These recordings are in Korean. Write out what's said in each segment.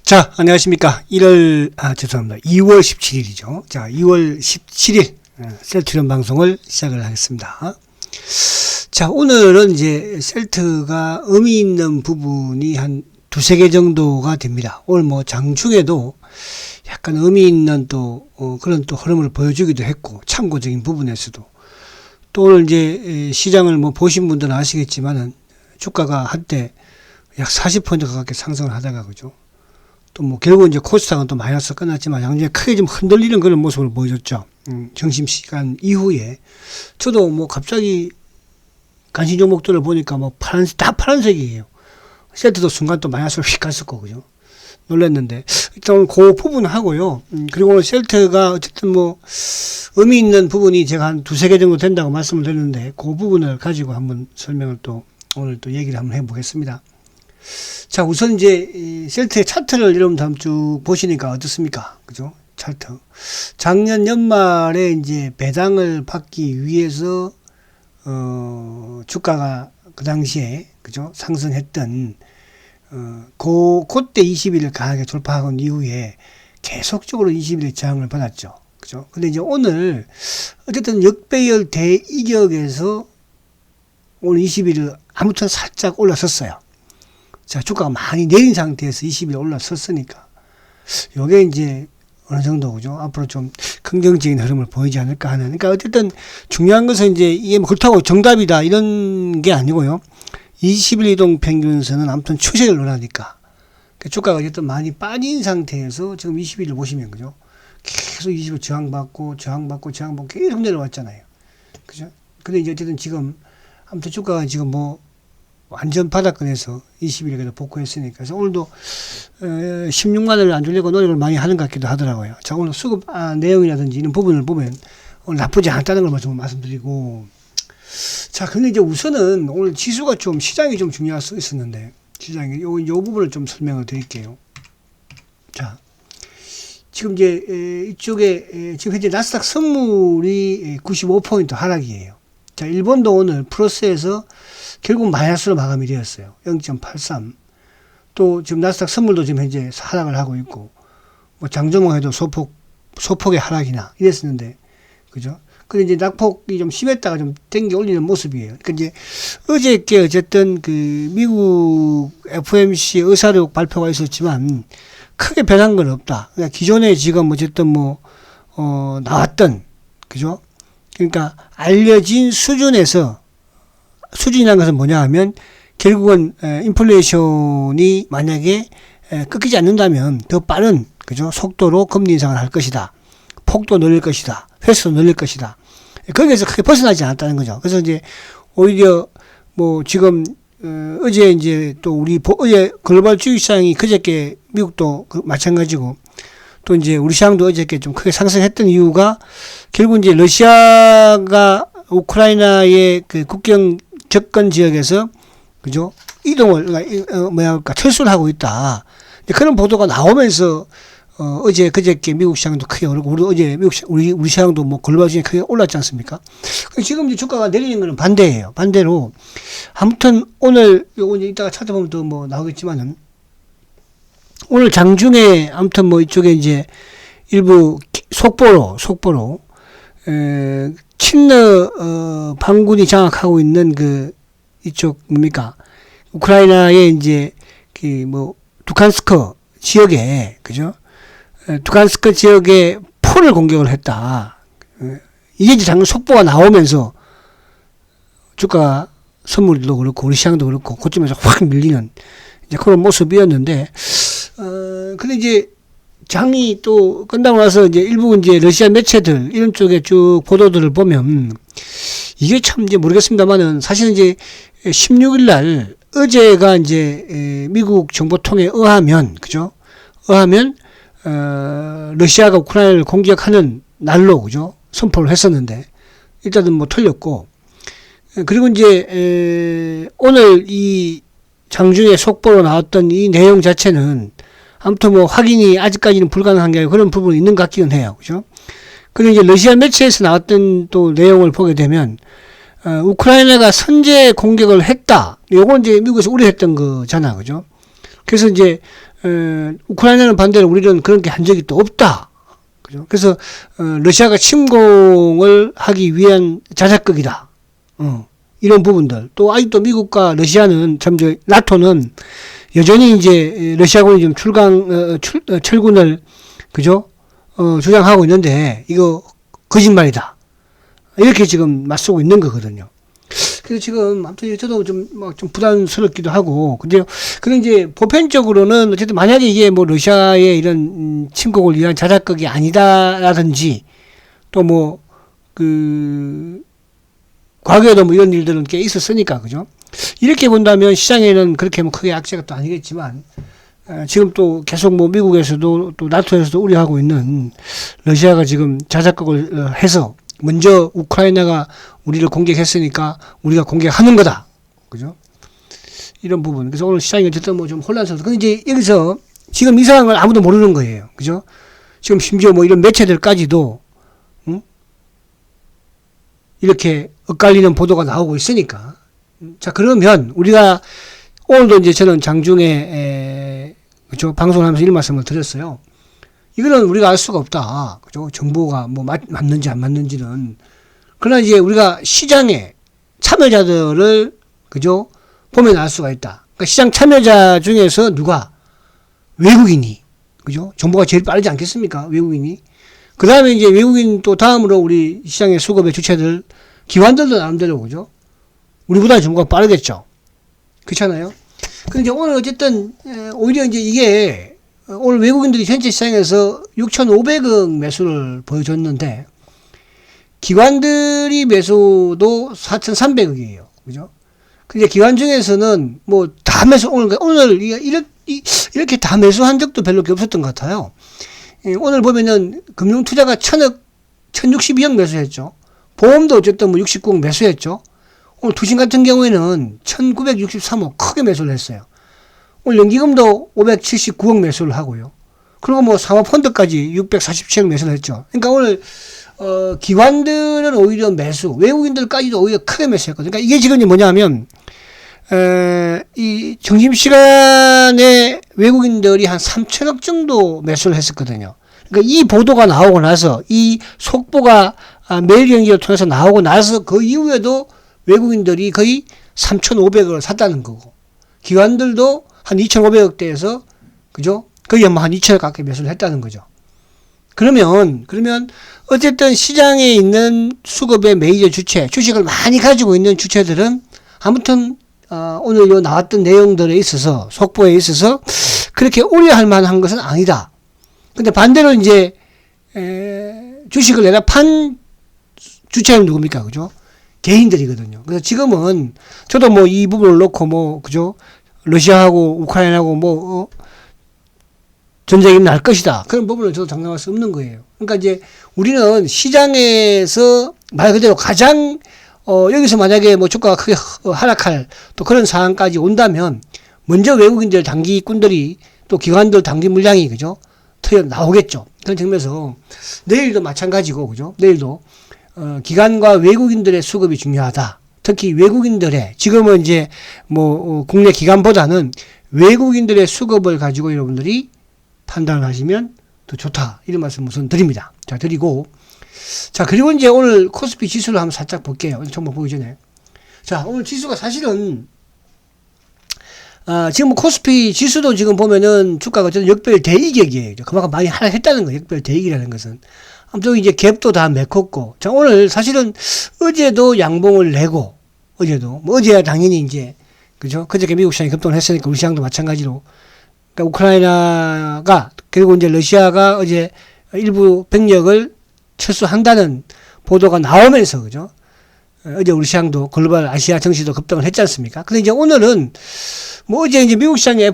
자, 안녕하십니까. 2월 17일이죠. 자, 2월 17일, 셀트리온 방송을 시작을 하겠습니다. 자, 오늘은 이제 셀트가 의미 있는 부분이 한 두세 개 정도가 됩니다. 오늘 뭐 장중에도 약간 의미 있는 그런 흐름을 보여주기도 했고, 참고적인 부분에서도. 또 오늘 이제 시장을 뭐 보신 분들은 아시겠지만은 주가가 한때 약 40% 가깝게 상승을 하다가, 그죠. 또 뭐 결국 이제 코스닥은 또 마이너스 끝났지만 양쪽에 크게 좀 흔들리는 그런 모습을 보여줬죠. 점심시간 이후에. 저도 뭐 갑자기 간신 종목들을 보니까 뭐 다 파란색이에요. 셀트도 순간 또 마이너스로 휙 갔었고, 그죠. 놀랐는데, 일단 그 부분 하고요. 그리고 오늘 셀트가 어쨌든 뭐 의미 있는 부분이 제가 한 두세 개 정도 된다고 말씀을 드렸는데, 그 부분을 가지고 한번 설명을 또 오늘 또 얘기를 한번 해보겠습니다. 자, 우선 이제 셀트의 차트를 여러분들 한번 쭉 보시니까 어떻습니까? 그죠? 차트. 작년 연말에 이제 배당을 받기 위해서 주가가 그 당시에, 그죠? 상승했던 그때 20일을 강하게 돌파하고 이후에 계속적으로 20일의 저항을 받았죠. 그죠? 근데 이제 오늘 어쨌든 역배열 대이격에서 오늘 20일을 아무튼 살짝 올라섰어요. 자, 주가가 많이 내린 상태에서 20일 올라섰으니까, 요게 이제 어느 정도, 그죠? 앞으로 좀 긍정적인 흐름을 보이지 않을까 하는. 그러니까 어쨌든 중요한 것은 이제 이게 뭐 그렇다고 정답이다 이런 게 아니고요. 20일 이동 평균선은 아무튼 추세를 논하니까. 그러니까 주가가 어쨌든 많이 빠진 상태에서 지금 20일을 보시면, 그죠? 계속 20일 저항받고 계속 내려왔잖아요. 그죠? 근데 이제 어쨌든 지금 아무튼 주가가 지금 뭐 완전 바닥권에서 20일에 그래도 복구했으니까. 그래서 오늘도 16만원을 안 주려고 노력을 많이 하는 것 같기도 하더라고요. 자, 오늘 수급 내용이라든지 이런 부분을 보면 오늘 나쁘지 않다는 걸 좀 말씀드리고. 자, 근데 이제 우선은 오늘 지수가 좀 시장이 좀 중요할 수 있었는데, 시장이 요 부분을 좀 설명을 드릴게요. 자, 지금 이제 이쪽에 지금 현재 나스닥 선물이 95포인트 하락이에요. 자, 일본도 오늘 플러스에서 결국 마이너스로 마감이 되었어요. 0.83. 또 지금 나스닥 선물도 지금 현재 하락을 하고 있고, 뭐 장저몽해도 소폭의 하락이나 이랬었는데, 그죠? 근데 이제 낙폭이 좀 심했다가 좀 땡겨 올리는 모습이에요. 그러니까 이제 어저께 어쨌든 그 미국 FOMC 의사록 발표가 있었지만 크게 변한 건 없다. 그러니까 기존에 지금 어쨌든 뭐 나왔던, 그죠? 그러니까 알려진 수준이라는 것은 뭐냐 하면 결국은 인플레이션이 만약에 꺾이지 않는다면 더 빠른, 그죠? 속도로 금리 인상을 할 것이다. 폭도 늘릴 것이다. 횟수도 늘릴 것이다. 거기에서 크게 벗어나지 않았다는 거죠. 그래서 이제 오히려 뭐 지금 어제 이제 또 어제 글로벌 주식시장이 그저께 미국도 마찬가지고, 또 이제 우리 시장도 어저께 좀 크게 상승했던 이유가 결국 이제 러시아가 우크라이나의 그 국경 접근 지역에서, 그죠? 이동을, 철수를 하고 있다. 그런 보도가 나오면서, 어제, 그저께 미국 시장도 크게 오르고, 우리 시장도 뭐 글로벌 시장이 크게 올랐지 않습니까? 지금 이제 주가가 내리는 거는 반대예요. 반대로. 아무튼 오늘, 요거 이제 이따가 찾아보면 또 뭐 나오겠지만은, 오늘 장중에 아무튼 뭐 이쪽에 이제 일부 속보로, 친러 반군이 장악하고 있는 그 이쪽 뭡니까? 우크라이나의 이제 그 뭐 두칸스크 지역에, 그죠? 두칸스크 지역에 포를 공격을 했다. 이게 이제 장중 속보가 나오면서 주가 선물도 그렇고 우리 시장도 그렇고 그쯤에서 확 밀리는 이제 그런 모습이었는데, 근데 이제 장이 또 끝나고 나서 이제 일부 이제 러시아 매체들 이런 쪽에 쭉 보도들을 보면 이게 참 이제 모르겠습니다만은 사실은 이제 16일 날 어제가 이제 미국 정보통에 의하면, 그죠? 러시아가 우크라이나를 공격하는 날로, 그죠? 선포를 했었는데 일단은 뭐 틀렸고, 그리고 이제 오늘 이 장중에 속보로 나왔던 이 내용 자체는 아무튼 뭐 확인이 아직까지는 불가능한 게 아니고 그런 부분이 있는 것 같기는 해요. 그죠? 그리고 이제 러시아 매체에서 나왔던 또 내용을 보게 되면, 우크라이나가 선제 공격을 했다. 요건 이제 미국에서 우려했던 거잖아. 그죠? 그래서 이제 우크라이나는 반대로 우리는 그런 게 한 적이 또 없다. 그죠? 그래서 러시아가 침공을 하기 위한 자작극이다. 이런 부분들. 또 아직도 미국과 러시아는 나토는 여전히 이제 러시아군이 좀 철군을 그죠? 주장하고 있는데 이거 거짓말이다. 이렇게 지금 맞서고 있는 거거든요. 그래서 지금 아무튼 저도 좀 부담스럽기도 하고 근데 이제 보편적으로는 어쨌든 만약에 이게 뭐 러시아의 이런 침공을 위한 자작극이 아니다라든지 또 뭐 과거에도 뭐 이런 일들은 꽤 있었으니까 그죠? 이렇게 본다면 시장에는 그렇게 뭐 크게 악재가 또 아니겠지만 지금 또 계속 뭐 미국에서도 또 나토에서도 우려하고 있는 러시아가 지금 자작극을 해서 먼저 우크라이나가 우리를 공격했으니까 우리가 공격하는 거다. 그죠? 이런 부분. 그래서 오늘 시장이 어쨌든 뭐 좀 혼란스럽다. 근데 이제 여기서 지금 이 상황을 아무도 모르는 거예요. 그죠? 지금 심지어 뭐 이런 매체들까지도, 이렇게 엇갈리는 보도가 나오고 있으니까. 자, 그러면 우리가 오늘도 이제 저는 장중에, 그죠? 방송을 하면서 이런 말씀을 드렸어요. 이거는 우리가 알 수가 없다. 그죠? 정보가 뭐 맞는지 안 맞는지는. 그러나 이제 우리가 시장에 참여자들을, 그죠? 보면 알 수가 있다. 그러니까 시장 참여자 중에서 누가? 외국인이. 그죠? 정보가 제일 빠르지 않겠습니까? 외국인이. 그 다음에 이제 외국인 또 다음으로 우리 시장의 수급의 주체들, 기관들도 나름대로, 그죠? 우리보다 정보가 빠르겠죠? 그렇잖아요? 근데 이제 오늘 어쨌든, 오히려 이제 이게, 오늘 외국인들이 전체 시장에서 6,500억 매수를 보여줬는데, 기관들이 매수도 4,300억이에요. 그죠? 근데 기관 중에서는 뭐 다 매수, 오늘 이렇게 다 매수한 적도 별로 없었던 것 같아요. 오늘 보면은 금융투자가 1062억 매수했죠. 보험도 어쨌든 뭐 69억 매수했죠. 오늘 투신 같은 경우에는 1963억 크게 매수를 했어요. 오늘 연기금도 579억 매수를 하고요. 그리고 뭐 사모펀드까지 647억 매수를 했죠. 그러니까 오늘 기관들은 오히려 매수, 외국인들까지도 오히려 크게 매수했거든요. 그러니까 이게 지금 뭐냐면 이 점심시간에 외국인들이 한 3천억 정도 매수를 했었거든요. 그러니까 이 보도가 나오고 나서 이 속보가 매일 경기를 통해서 나오고 나서 그 이후에도 외국인들이 거의 3,500억을 샀다는 거고 기관들도 한 2,500억대에서 그죠? 거의 한 2천억 가까이 매수를 했다는 거죠. 그러면 어쨌든 시장에 있는 수급의 메이저 주체, 주식을 많이 가지고 있는 주체들은 아무튼 오늘 요 나왔던 내용들에 있어서 속보에 있어서 그렇게 우려할 만한 것은 아니다. 근데 반대로 이제 주식을 내가 판 주체는 누굽니까? 그죠? 개인들이거든요. 그래서 지금은 저도 뭐 이 부분을 놓고 뭐 그죠? 러시아하고 우크라이나하고 뭐 전쟁이 날 것이다. 그런 부분을 저도 장담할 수 없는 거예요. 그러니까 이제 우리는 시장에서 말 그대로 가장 여기서 만약에 뭐 주가가 크게 하락할 또 그런 상황까지 온다면 먼저 외국인들 단기꾼들이 또 기관들 단기 물량이 그죠? 나오겠죠. 그런 측면에서 내일도 마찬가지고 그죠? 내일도 기관과 외국인들의 수급이 중요하다. 특히 외국인들의 지금은 이제 뭐 국내 기관보다는 외국인들의 수급을 가지고 여러분들이 판단을 하시면 더 좋다. 이런 말씀 우선 드립니다. 자, 드리고 자, 그리고 이제 오늘 코스피 지수를 한번 살짝 볼게요. 정보 보기 전에. 자, 오늘 지수가 사실은 지금 코스피 지수도 지금 보면은 주가가 어쨌든 역별 대이격이에요. 그만큼 많이 하락했다는 거예요. 역별 대이격이라는 것은. 아무튼 이제 갭도 다 메꿨고. 자, 오늘 사실은 어제도 양봉을 내고, 어제야 당연히 이제, 그죠? 그저께 미국 시장이 급등을 했으니까 우리 시장도 마찬가지로. 그러니까 우크라이나가, 그리고 이제 러시아가 어제 일부 병력을 철수한다는 보도가 나오면서, 그죠? 어제 우리 시장도 글로벌 아시아 증시도 급등을 했지 않습니까? 근데 이제 오늘은 뭐 어제 이제 미국 시장의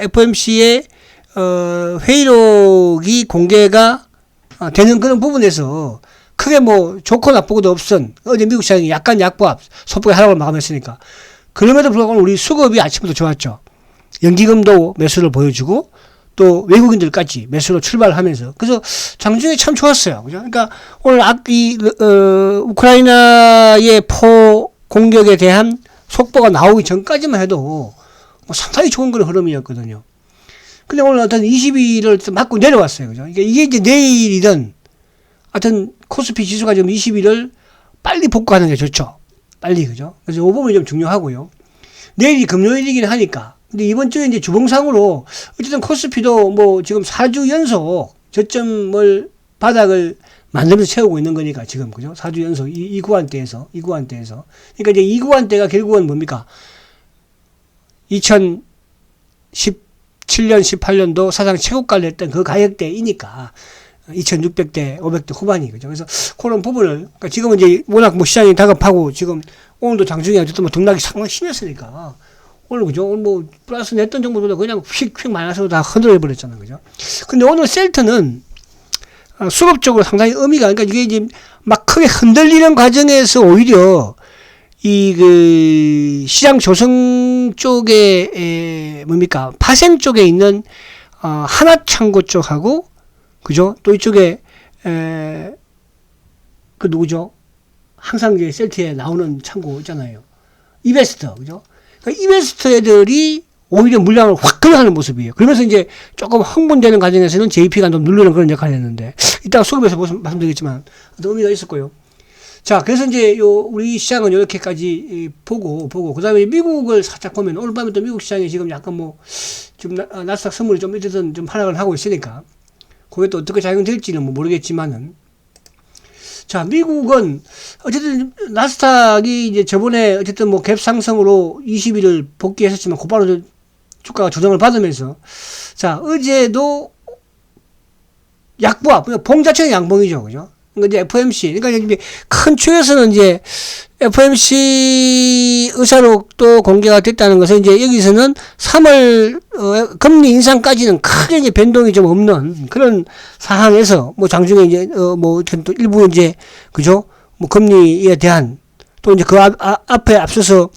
FOMC의 회의록이 공개가 되는 그런 부분에서 크게 뭐 좋고 나쁘고도 없은 어제 미국 시장이 약간 약보합 소폭의 하락을 마감했으니까 그럼에도 불구하고 우리 수급이 아침부터 좋았죠. 연기금도 매수를 보여주고 또 외국인들까지 매수로 출발하면서 그래서 장중에 참 좋았어요. 그죠? 그러니까 오늘 우크라이나의 포 공격에 대한 속보가 나오기 전까지만 해도 뭐 상당히 좋은 그런 흐름이었거든요. 근데 오늘 하여튼 20일을 맞고 내려왔어요. 그죠? 이게 이제 내일이든 하여튼 코스피 지수가 지금 20일을 빨리 복구하는 게 좋죠. 빨리. 그죠? 그래서 이 부분이 좀 중요하고요. 내일이 금요일이긴 하니까. 근데 이번 주에 이제 주봉상으로 어쨌든 코스피도 뭐 지금 4주 연속 저점을 바닥을 만들면서 채우고 있는 거니까 지금. 그죠? 4주 연속 이 구간대에서. 그러니까 이제 이 구간대가 결국은 뭡니까? 2017년, 18년도 사상 최고가를 했던 그 가격대이니까 2600대, 500대 후반이 그죠. 그래서 그런 부분을 그러니까 지금은 이제 워낙 뭐 시장이 다급하고 지금 오늘도 장중에 어쨌든 뭐 등락이 상당히 심했으니까 오늘 그죠. 오늘 뭐 플러스 냈던 정도보다 그냥 휙휙 마이너스로 다 흔들어 버렸잖아요. 그죠. 근데 오늘 셀트는 수급적으로 상당히 의미가 그러니까 이게 이제 막 크게 흔들리는 과정에서 오히려 이 시장 조성 쪽에 뭡니까 파생 쪽에 있는 하나창고 쪽하고 그죠 또 이쪽에 그 누구죠 항상 이제 셀트에 나오는 창고 있잖아요 이베스터 그죠 그러니까 이베스터 애들이 오히려 물량을 확 끌어가는 모습이에요. 그러면서 이제 조금 흥분되는 과정에서는 JP가 좀 누르는 그런 역할을 했는데 이따가 수급에서 말씀드리겠지만 의미가 있었고요. 자, 그래서 이제 우리 시장은 이렇게까지 보고, 그 다음에 미국을 살짝 보면, 오늘 밤에 또 미국 시장이 지금 약간 뭐, 지금 나스닥 선물이 좀 이제든 좀 하락을 하고 있으니까, 그게 또 어떻게 작용될지는 뭐 모르겠지만은, 자, 미국은, 어쨌든 나스닥이 이제 저번에 어쨌든 뭐 갭 상승으로 20일을 복귀했었지만, 곧바로 주가가 조정을 받으면서, 자, 어제도 약보합, 봉 자체는 양봉이죠, 그죠? 그러니까 이제 FMC, 그러니까 이제 큰 축에서는 이제 FMC 의사록도 공개가 됐다는 것은 이제 여기서는 3월 금리 인상까지는 크게 이제 변동이 좀 없는 그런 상황에서 뭐 장중에 이제 뭐 또 일부 이제 그죠? 뭐 금리에 대한 또 이제 그 앞에 앞서서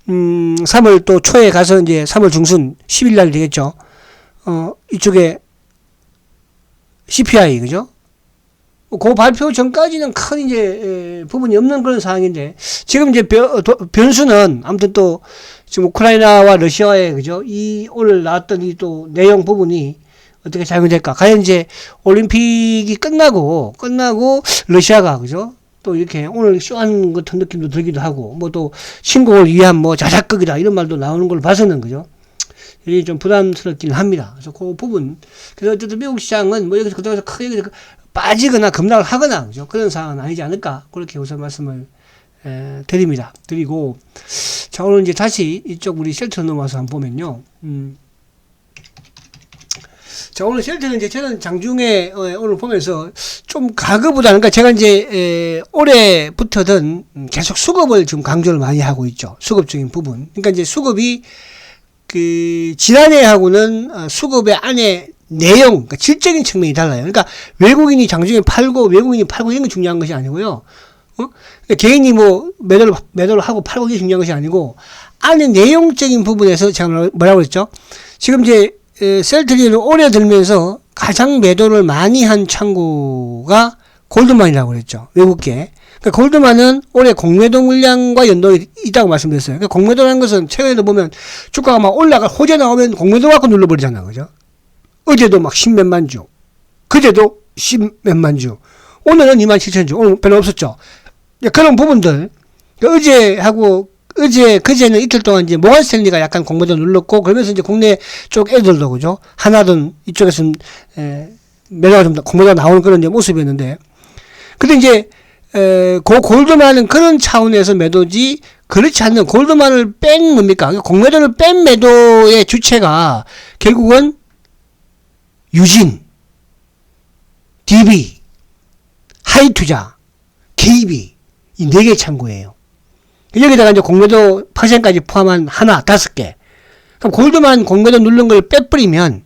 3월 또 초에 가서 이제 3월 중순 10일 날 되겠죠. 이쪽에 CPI 그죠? 그 발표 전까지는 큰 이제 부분이 없는 그런 상황인데 지금 이제 변수는 아무튼 또 지금 우크라이나와 러시아의 그죠 이 오늘 나왔던 이 또 내용 부분이 어떻게 작용될까? 과연 이제 올림픽이 끝나고 러시아가 그죠 또 이렇게 오늘 쇼하는 같은 느낌도 들기도 하고 뭐 또 신공을 위한 뭐 자작극이다 이런 말도 나오는 걸 봐서는 그죠 이게 좀 부담스럽기는 합니다. 그래서 그 부분 그래서 어쨌든 미국 시장은 뭐 여기서 그쪽에서 크게 빠지거나 급락을 하거나 그죠? 그런 상황은 아니지 않을까 그렇게 우선 말씀을 드리고 자 오늘 이제 다시 이쪽 우리 셀트로 넘어와서 한번 보면요 자 오늘 셀트는 이제 저는 장중에 오늘 보면서 좀 가그보다는 그러니까 제가 이제 올해부터든 계속 수급을 지금 강조를 많이 하고 있죠 수급적인 부분 그러니까 이제 수급이 그 지난해하고는 수급의 안에 내용, 그러니까 질적인 측면이 달라요. 그러니까 외국인이 장중에 팔고 외국인이 팔고 이런 게 중요한 것이 아니고요. 그러니까 개인이 뭐 매도를 하고 팔고 이게 중요한 것이 아니고 안에 내용적인 부분에서 제가 뭐라고 했죠? 지금 이제 셀트리는 올해 들면서 가장 매도를 많이 한 창구가 골드만이라고 그랬죠. 외국계. 그러니까 골드만은 올해 공매도 물량과 연동이 있다고 말씀드렸어요. 그러니까 공매도라는 것은 최근에도 보면 주가가 막 올라가 호재 나오면 공매도 갖고 눌러버리잖아요. 그죠? 어제도 막 10몇만 주, 그제도 10몇만 주, 오늘은 27,000주, 오늘 별로 없었죠. 그런 부분들, 그제는 이틀 동안 이제 모건 스탠리가 약간 공매도 눌렀고, 그러면서 이제 국내 쪽 애들도, 그죠? 하나든 이쪽에서는, 매도가 좀, 공매도가 나오는 그런 이제 모습이었는데, 근데 이제, 골드만은 그런 차원에서 매도지, 그렇지 않는 골드만을 뺀 뭡니까? 공매도를 뺀 매도의 주체가 결국은 유진, DB, 하이투자, KB 이 4개 창구예요. 여기다가 이제 공매도 퍼센까지 포함한 하나, 5개. 그럼 골드만 공매도 누른 걸 빼버리면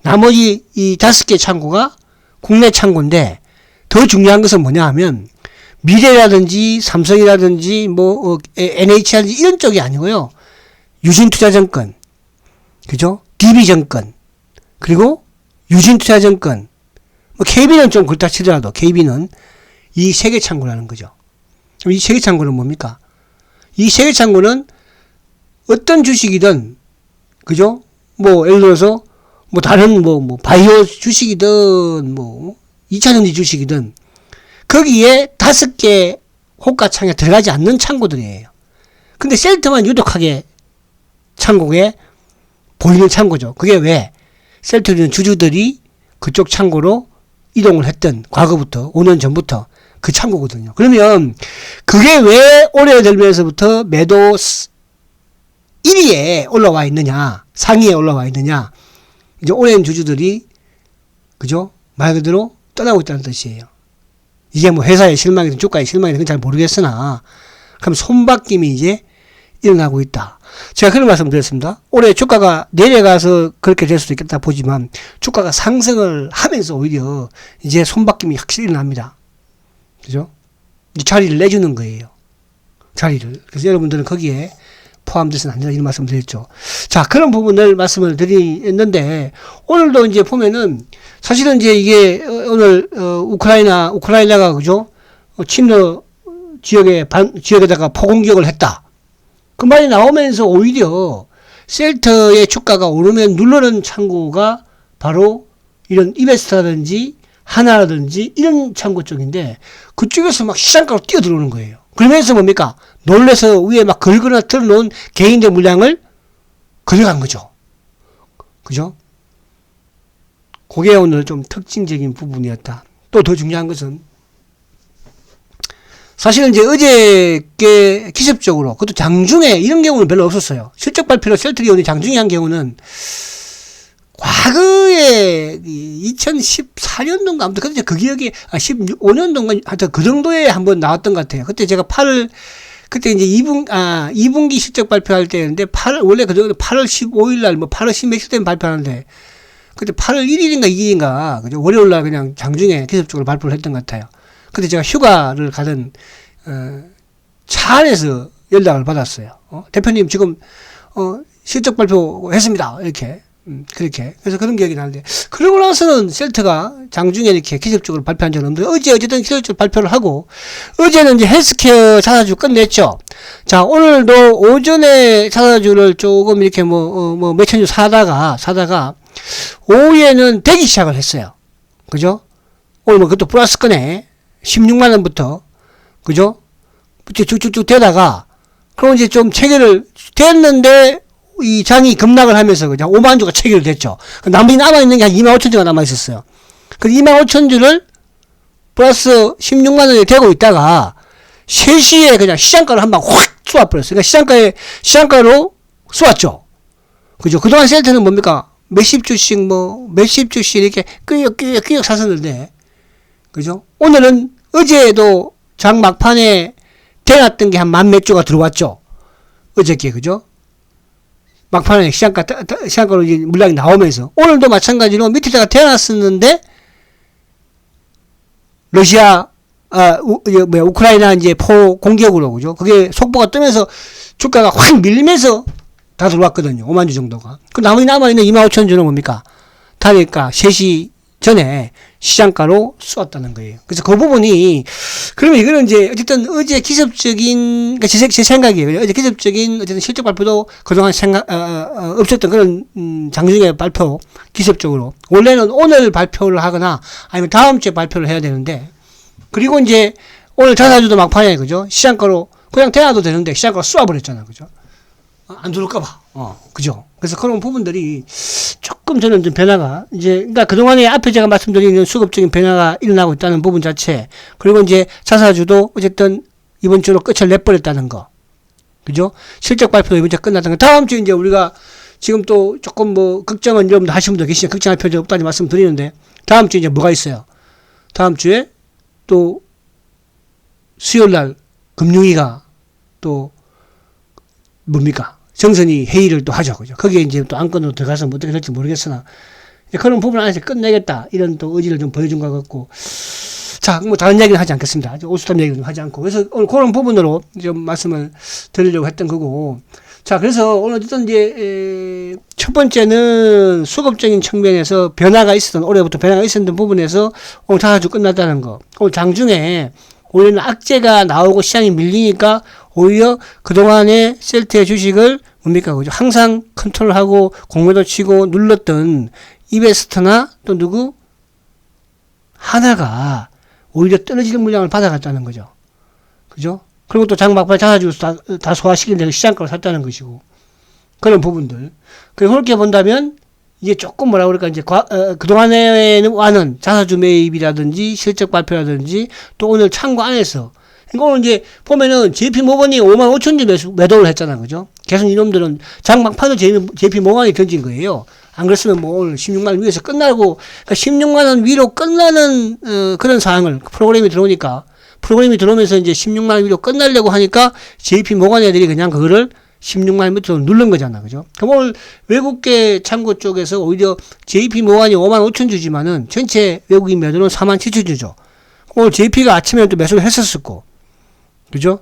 나머지 이 5개 창구가 국내 창구인데 더 중요한 것은 뭐냐 하면 미래라든지 삼성이라든지 뭐 NH라든지 이런 쪽이 아니고요. 유진투자증권, 그죠? DB증권, 그리고 유진투자증권, 뭐 KB는 좀 그렇다 치더라도 KB는 이 3개 창구라는 거죠. 이 3개 창구는 뭡니까? 이 3개 창구는 어떤 주식이든, 그죠? 뭐, 예를 들어서, 뭐, 다른 바이오 주식이든, 2차전지 주식이든, 거기에 5개 호가창에 들어가지 않는 창고들이에요. 근데 셀트만 유독하게 창고에 보이는 창고죠. 그게 왜? 셀트리는 주주들이 그쪽 창고로 이동을 했던 과거부터 5년 전부터 그 창고거든요. 그러면 그게 왜 올해 들면서부터 매도 1위에 올라와 있느냐, 상위에 올라와 있느냐, 이제 오랜 주주들이, 그죠? 말 그대로 떠나고 있다는 뜻이에요. 이게 뭐 회사의 실망이든 주가의 실망이든 그건 잘 모르겠으나, 그럼 손바뀜이 이제 일어나고 있다. 제가 그런 말씀 드렸습니다. 올해 주가가 내려가서 그렇게 될 수도 있겠다 보지만, 주가가 상승을 하면서 오히려 이제 손바뀜이 확실히 일어납니다. 그죠? 이 자리를 내주는 거예요. 자리를. 그래서 여러분들은 거기에 포함돼서는 안 된다, 이런 말씀 드렸죠. 자, 그런 부분을 말씀을 드리는데, 오늘도 이제 보면은, 사실은 이제 이게 오늘, 우크라이나가, 그죠? 침략 지역에다가 포공격을 했다. 그 말이 나오면서 오히려 셀트의 주가가 오르면 누르는 창고가 바로 이런 이베스트라든지 하나라든지 이런 창고 쪽인데, 그쪽에서 막 시장가로 뛰어들어오는 거예요. 그러면서 뭡니까? 놀래서 위에 막 긁거나 틀어놓은 개인들 물량을 가져간 거죠. 그죠? 그게 오늘 좀 특징적인 부분이었다. 또 더 중요한 것은, 사실은 이제 어저께 기습적으로, 그것도 장중에 이런 경우는 별로 없었어요. 실적 발표로 셀트리온이 장중에 한 경우는 과거에 2014년도인가 아무튼 그때 그 기억이 15년도인가 하여튼 그 정도에 한번 나왔던 것 같아요. 그때 제가 그때 이제 2분기 실적 발표할 때였는데 원래 그 정도 8월 15일 날 8월 10며칠 때는 발표하는데 그때 8월 1일인가 2일인가 그죠? 월요일 날 그냥 장중에 기습적으로 발표를 했던 것 같아요. 그때 제가 휴가를 가던 차 안에서 연락을 받았어요. 대표님 지금 실적 발표했습니다. 이렇게. 그렇게. 그래서 그런 기억이 나는데, 그러고 나서는 셀트가 장중에 이렇게 기습적으로 발표한 적은 없는데, 어쨌든 기습적으로 발표를 하고, 어제는 이제 헬스케어 자사주 끝냈죠. 자, 오늘도 오전에 자사주를 조금 이렇게 몇천 주 사다가, 오후에는 대기 시작을 했어요. 그죠? 오늘 그것도 플러스 건에 16만원부터, 그죠? 쭉쭉쭉 되다가, 그럼 이제 좀 체결을 됐는데, 이 장이 급락을 하면서 그냥 5만 주가 체결됐죠. 나머지 남아있는 게 한 2만 5천 주가 남아있었어요. 그 2만 5천 주를 플러스 16만 원이 되고 있다가 3시에 그냥 시장가로 한 방 확 쏘아버렸어요. 그러니까 시장가로 쏘았죠. 그죠? 그동안 셀트는 뭡니까? 몇십 주씩 이렇게 끄역 샀었는데, 그죠? 오늘은 어제도 장 막판에 대놨던 게 한 만 몇 주가 들어왔죠. 어저께, 그죠? 막판에 시장가로 이제 물량이 나오면서, 오늘도 마찬가지로 밑에다가 대놨었는데, 우크라이나 이제 포 공격으로, 그죠? 그게 속보가 뜨면서 주가가 확 밀리면서 다 들어왔거든요. 5만 주 정도가. 그 나머지 남아있는 2만 5천 주는 뭡니까? 다니까 3시 전에 시장가로 쏘았다는 거예요. 그래서 그 부분이, 그러면 이거는 이제 어쨌든 어제 기습적인, 그러니까 제 생각이에요. 어제 기습적인 어쨌든 실적 발표도 그동안 없었던 그런, 장중에 발표, 기습적으로. 원래는 오늘 발표를 하거나 아니면 다음 주에 발표를 해야 되는데, 그리고 이제 오늘 자사주도 막판에, 그죠? 시장가로 그냥 대놔도 되는데 시장가로 쏘아버렸잖아. 그죠? 안 들어올까봐. 그죠? 그래서 그런 부분들이 조금 저는 좀 변화가, 이제, 그러니까 그동안에 앞에 제가 말씀드리는 수급적인 변화가 일어나고 있다는 부분 자체, 그리고 이제 자사주도 어쨌든 이번 주로 끝을 내버렸다는 거. 그죠? 실적 발표도 이번 주에 끝났다는 거. 다음 주에 이제 우리가 지금 또 조금 걱정은 여러분들 하시는 분들 계시죠? 걱정할 필요 없다는 말씀 드리는데, 다음 주에 이제 뭐가 있어요? 다음 주에 또 수요일 날 금융위가 또 뭡니까? 정선이 회의를 또 하죠. 그죠? 거기에 이제 또 안건으로 들어가서 어떻게 될지 모르겠으나, 그런 부분 안에서 끝내겠다. 이런 또 의지를 좀 보여준 것 같고. 자, 다른 이야기는 하지 않겠습니다. 오스탐 얘기는 좀 하지 않고. 그래서 오늘 그런 부분으로 좀 말씀을 드리려고 했던 거고. 자, 그래서 오늘 어쨌든 이제, 첫 번째는 수급적인 측면에서 올해부터 변화가 있었던 부분에서 오늘 자사주 끝났다는 거. 오늘 장중에 올해는 악재가 나오고 시장이 밀리니까 오히려 그동안의 셀트의 주식을 뭡니까? 그죠? 항상 컨트롤하고 공매도 치고 눌렀던 이베스트나 또 누구? 하나가 오히려 떨어지는 물량을 받아갔다는 거죠. 그죠? 그리고 또 장막발 자사주 다 소화시킨 데가 시장가로 샀다는 것이고. 그런 부분들. 그리고 그렇게 본다면 이게 조금 뭐라 그럴까 이제 그동안에는 와는 자사주 매입이라든지 실적 발표라든지 또 오늘 창구 안에서 그러니까 오늘 이제 보면은 JP 모건이 5만 5천 주 매도를 했잖아. 그죠? 계속 이놈들은 장막판을 JP 모건이 던진 거예요. 안 그랬으면 뭐 오늘 16만 원 위에서 끝나고 그러니까 16만 원 위로 끝나는 그런 상황을 프로그램이 들어오면서 이제 16만 원 위로 끝나려고 하니까 JP 모건 애들이 그냥 그거를 16만 원 밑으로 누른 거잖아. 그죠? 그럼 오늘 외국계 창구 쪽에서 오히려 JP 모건이 5만 5천 주지만은 전체 외국인 매도는 4만 7천 주죠. 오늘 JP가 아침에 또 매수를 했었고. 그죠?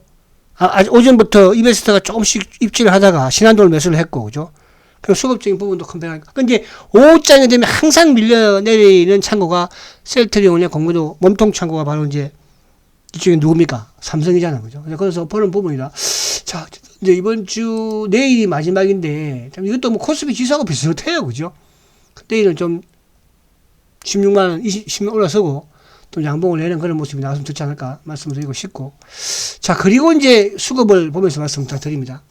오전부터 이베스트가 조금씩 입질을 하다가 신한도를 매수를 했고. 그죠? 그 수급적인 부분도 큰 변화니까. 근데 5장이 되면 항상 밀려내리는 창고가 셀트리온의 공매도 몸통 창고가 바로 이제 이쪽에 누굽니까? 삼성이잖아. 그죠? 그래서 보는 부분이다. 자, 이제 이번 주 내일이 마지막인데 이것도 뭐 코스피 지수하고 비슷해요. 그죠? 내일은 좀 16만원, 20만 올라서고 또 양봉을 내는 그런 모습이 나왔으면 좋지 않을까 말씀을 드리고 싶고. 자, 그리고 이제 수급을 보면서 말씀 다 드립니다.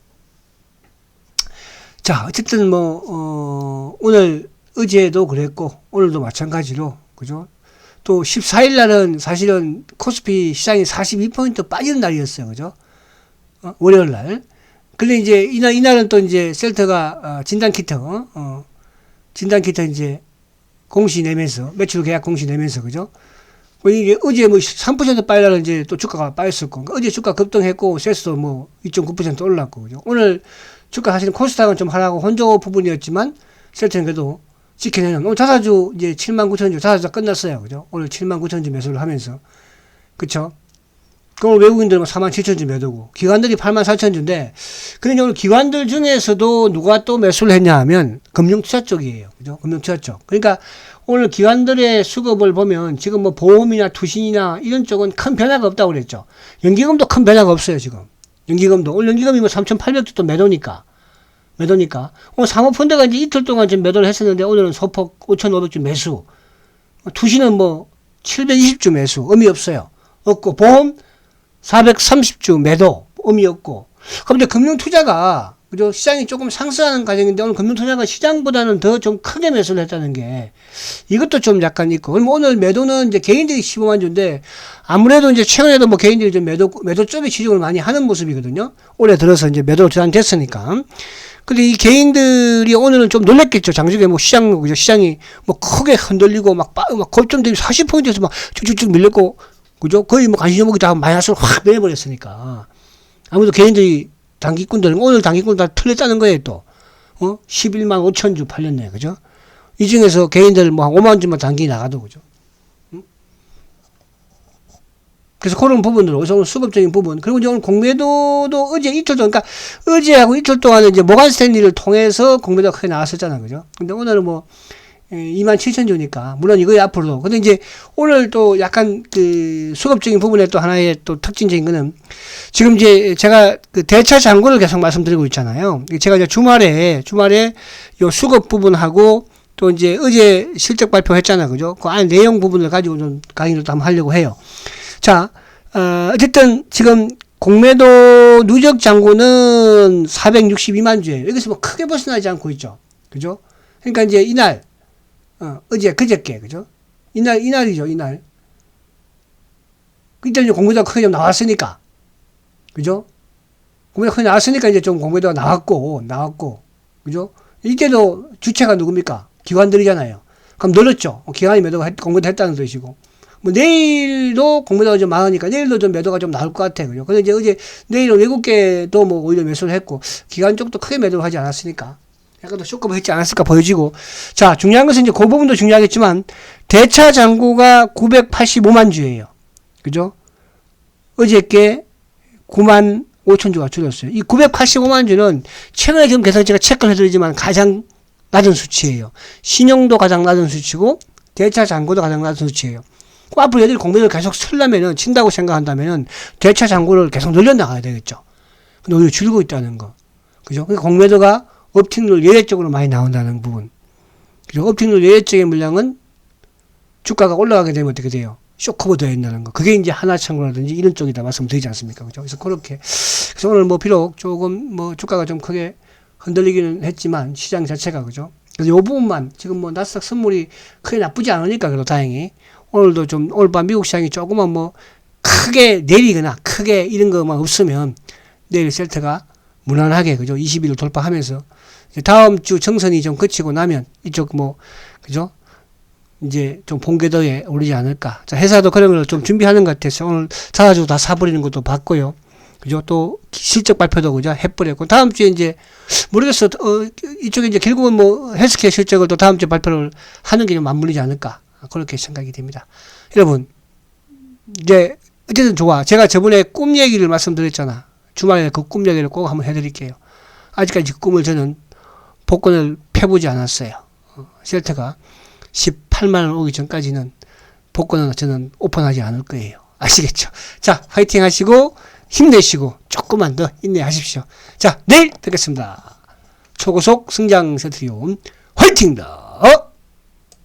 자, 어쨌든 오늘 어제도 그랬고 오늘도 마찬가지로 그죠? 또 14일 날은 사실은 코스피 시장이 42포인트 빠지는 날이었어요. 그죠? 월요일 날. 근데 이제 이날은 또 이제 셀터가 진단키트 이제 공시 내면서 매출 계약 공시 내면서 그죠? 이게 어제 3% 빠지라는 이제 또 주가가 빠졌었고 어제 주가 급등했고 세스도 2.9% 올랐고 그죠? 오늘 주가 사실은 코스닥은 좀 하락하고 혼조 부분이었지만 셀터는 그래도 지켜내는 오늘 자사주 이제 79,000주 자사주가 끝났어요. 그죠? 오늘 79,000주 매수를 하면서 그쵸? 오늘 외국인들은 47,000주 매도고 기관들이 84,000주인데 근데 오늘 기관들 중에서도 누가 또 매수를 했냐 하면 금융투자 쪽이에요. 그죠? 금융투자 쪽. 그러니까 오늘 기관들의 수급을 보면 지금 보험이나 투신이나 이런 쪽은 큰 변화가 없다고 그랬죠. 연기금도 큰 변화가 없어요. 지금. 연기금도. 오늘 연기금이 3,800주 또 매도니까. 오늘 사모펀드가 이제 이틀 동안 좀 매도를 했었는데 오늘은 소폭 5,500주 매수. 투신은 720주 매수. 의미 없어요. 없고 보험 430주 매도. 의미 없고. 그런데 금융투자가 그죠? 시장이 조금 상승하는 과정인데 오늘 금융투자가 시장보다는 더 좀 크게 매수를 했다는 게 이것도 좀 약간 있고. 그럼 오늘 매도는 이제 개인들이 15만 주인데 아무래도 이제 최근에도 개인들이 좀 매도 쪽에 지정을 많이 하는 모습이거든요. 올해 들어서 이제 매도로 전환됐으니까. 근데 이 개인들이 오늘은 좀 놀랬겠죠. 장중에 그죠? 시장이 크게 흔들리고 고점 대비 40포인트에서 쭉쭉쭉 밀렸고, 그죠? 거의 관심 종목이 다 마이너스로 확 내버렸으니까. 아무래도 개인들이 단기꾼들은 오늘 단기꾼 다 틀렸다는 거예요, 또. 11만 5천 주 팔렸네, 그죠? 이 중에서 개인들 한 5만 주만 단기 나가도, 그죠? 그래서 그런 부분으로, 오늘 수급적인 부분. 그리고 이제 오늘 공매도도 그러니까 어제하고 이틀 동안에 이제 모간 스탠리를 통해서 공매도가 크게 나왔었잖아, 그죠? 근데 오늘은 27,000주니까. 물론 이거에 앞으로도. 근데 이제 오늘 또 약간 수급적인 부분에 또 하나의 또 특징적인 거는 지금 이제 제가 대차 잔고를 계속 말씀드리고 있잖아요. 제가 이제 주말에 요 수급 부분하고 또 이제 어제 실적 발표했잖아. 그죠? 그 안에 내용 부분을 가지고 좀 강의를 또 한번 하려고 해요. 자, 어쨌든 지금 공매도 누적 잔고는 462만 주예요. 여기서 크게 벗어나지 않고 있죠. 그죠? 그러니까 이제 이날 어제 그저께 그죠? 이날이죠. 이날. 이때 이제 공매도가 크게 좀 나왔으니까. 그죠? 공매도가 크게 나왔으니까 이제 좀 공매도가 나왔고. 그죠? 이때도 주체가 누굽니까? 기관들이잖아요. 그럼 늘었죠. 기관이 공매도 했다는 뜻이고. 내일도 공매도가 좀 많으니까 내일도 좀 매도가 좀 나올 것 같아. 그죠? 근데 이제 내일은 외국계도 오히려 매수를 했고, 기관 쪽도 크게 매도를 하지 않았으니까. 약간 더 쇼크가 했지 않았을까 보여지고. 자, 중요한 것은 이제 그 부분도 중요하겠지만, 대차 잔고가 985만 주예요. 그죠? 어저께 9만 5천 주가 줄었어요. 이 985만 주는 최근에 지금 계속 제가 체크를 해드리지만 가장 낮은 수치예요. 신용도 가장 낮은 수치고, 대차 잔고도 가장 낮은 수치예요. 앞으로 얘들이 공매도를 계속 친다고 생각한다면은, 대차 잔고를 계속 늘려나가야 되겠죠. 근데 오히려 줄고 있다는 거. 그죠? 그러니까 공매도가 업틱률 예외적으로 많이 나온다는 부분. 그리고 업틱률 예외적인 물량은 주가가 올라가게 되면 어떻게 돼요? 쇼커버 되어 있다는 거. 그게 이제 하나창고라든지 이런 쪽이다 말씀드리지 않습니까? 그죠? 그래서 그렇게. 그래서 오늘 뭐 비록 조금 뭐 주가가 좀 크게 흔들리기는 했지만 시장 자체가 그죠? 그래서 요 부분만 지금 뭐 나스닥 선물이 크게 나쁘지 않으니까 그래도 다행히 오늘도 좀 오늘 밤 미국 시장이 조금만 뭐 크게 내리거나 크게 이런 것만 없으면 내일 셀트가 무난하게 그죠? 20일을 돌파하면서 다음 주 정선이 좀 그치고 나면 이쪽 뭐 그죠? 이제 좀 본궤도에 오르지 않을까. 자, 회사도 그런 걸 좀 준비하는 것 같아서 오늘 사가지고 다 사버리는 것도 봤고요. 그죠? 또 실적 발표도 그죠? 해버렸고 다음 주에 이제 모르겠어. 이쪽에 이제 결국은 뭐 헬스케어 실적을 또 다음 주에 발표를 하는 게 좀 맞물리지 않을까. 그렇게 생각이 됩니다. 여러분 이제 어쨌든 좋아. 제가 저번에 꿈 얘기를 말씀드렸잖아. 주말에 그 꿈 얘기를 꼭 한번 해드릴게요. 아직까지 그 꿈을 저는 복권을 펴보지 않았어요. 셀트가 18만원 오기 전까지는 복권은 저는 오픈하지 않을 거예요. 아시겠죠? 자, 화이팅 하시고 힘내시고 조금만 더 인내하십시오. 자, 내일 뵙겠습니다. 초고속 성장 셀트리온 화이팅다!